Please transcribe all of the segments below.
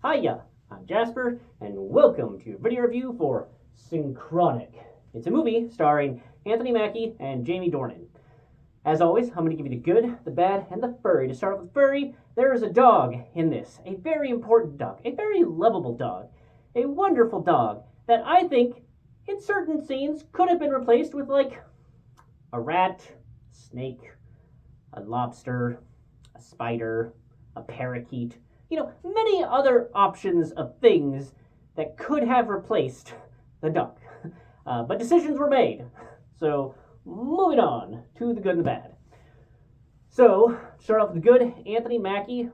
Hiya, I'm Jasper, and welcome to a video review for Synchronic. It's a movie starring Anthony Mackie and Jamie Dornan. As always, I'm going to give you the good, the bad, and the furry. To start with furry, there is a dog in this. A very important dog. A very lovable dog. A wonderful dog that I think, in certain scenes, could have been replaced with, like, a rat, snake, a lobster, a spider, a parakeet. Many other options of things that could have replaced the dog. But decisions were made. So, moving on to the good and the bad. So, start off with the good. Anthony Mackie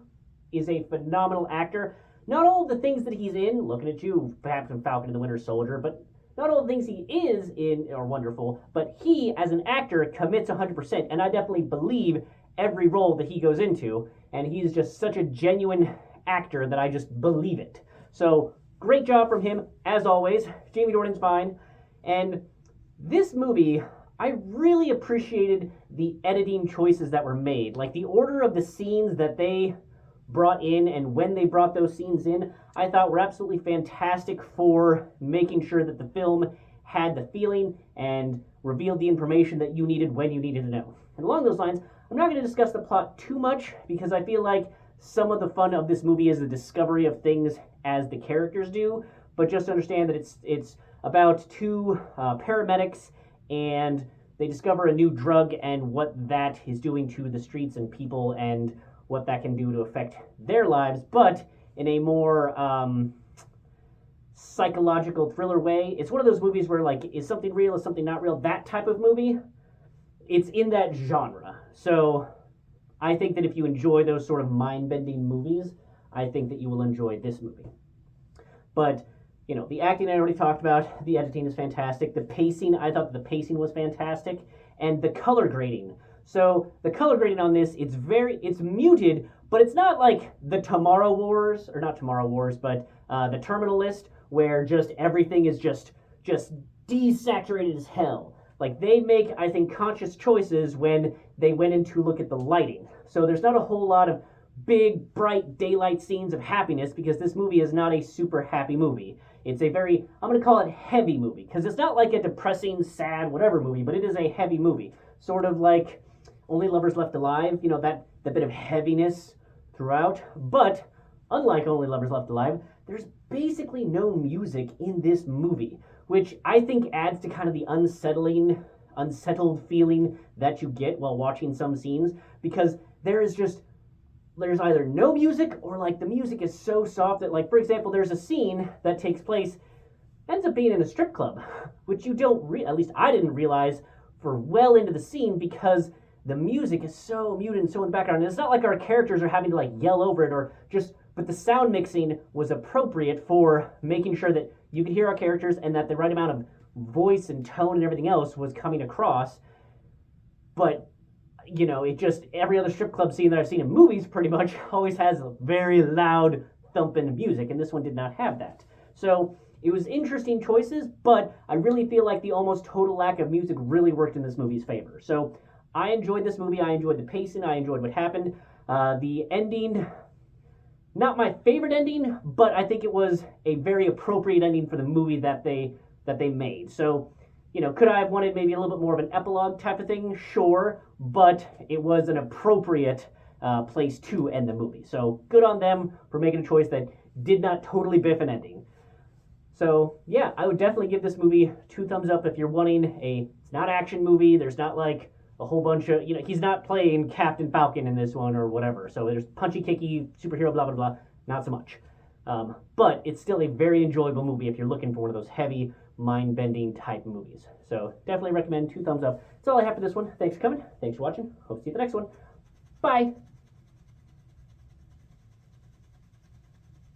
is a phenomenal actor. Not all of the things that he's in, looking at you, perhaps in Falcon and the Winter Soldier, but not all the things he is in are wonderful, but he, as an actor, commits 100%, and I definitely believe every role that he goes into, and he's just such a genuine actor that I just believe it. So, great job from him, as always. Jamie Dornan's fine. And this movie, I really appreciated the editing choices that were made. Like, the order of the scenes that they brought in and when they brought those scenes in, I thought were absolutely fantastic for making sure that the film had the feeling and revealed the information that you needed when you needed to know. And along those lines, I'm not going to discuss the plot too much because I feel like some of the fun of this movie is the discovery of things as the characters do, but just understand that it's about two paramedics, and they discover a new drug and what that is doing to the streets and people and what that can do to affect their lives, but in a more psychological thriller way. It's one of those movies where, like, is something real, is something not real? That type of movie. It's in that genre. So I think that if you enjoy those sort of mind-bending movies, I think that you will enjoy this movie. But, the acting I already talked about, the editing is fantastic. The pacing, I thought the pacing was fantastic. And the color grading. So the color grading on this, it's muted, but it's not like the Tomorrow Wars, or not Tomorrow Wars, but the Terminal List, where just everything is just desaturated as hell. Like, they make, I think, conscious choices when they went in to look at the lighting. So there's not a whole lot of big, bright daylight scenes of happiness because this movie is not a super happy movie. It's a very, I'm going to call it heavy movie, because it's not like a depressing, sad, whatever movie, but it is a heavy movie. Sort of like Only Lovers Left Alive, that bit of heaviness throughout. But, unlike Only Lovers Left Alive, there's basically no music in this movie, which I think adds to kind of the unsettled feeling that you get while watching some scenes, because there's either no music or, like, the music is so soft that, like, for example, there's a scene that takes place, ends up being in a strip club, which you don't, at least I didn't realize for well into the scene, because the music is so muted and so in the background. And it's not like our characters are having to, like, yell over it but the sound mixing was appropriate for making sure that you could hear our characters and that the right amount of voice and tone and everything else was coming across. But, every other strip club scene that I've seen in movies pretty much always has a very loud thumping music, and this one did not have that. So it was interesting choices, but I really feel like the almost total lack of music really worked in this movie's favor. So I enjoyed this movie. I enjoyed the pacing. I enjoyed what happened. The ending, not my favorite ending, but I think it was a very appropriate ending for the movie that they made. So, could I have wanted maybe a little bit more of an epilogue type of thing? Sure, but it was an appropriate place to end the movie. So good on them for making a choice that did not totally biff an ending. So yeah, I would definitely give this movie 2 thumbs up if you're wanting it's not action movie. There's not like a whole bunch of, he's not playing Captain Falcon in this one or whatever. So there's punchy, kicky, superhero, blah, blah, blah. Not so much. But it's still a very enjoyable movie if you're looking for one of those heavy, mind-bending type movies. So definitely recommend 2 thumbs up. That's all I have for this one. Thanks for coming. Thanks for watching. Hope to see you at the next one. Bye.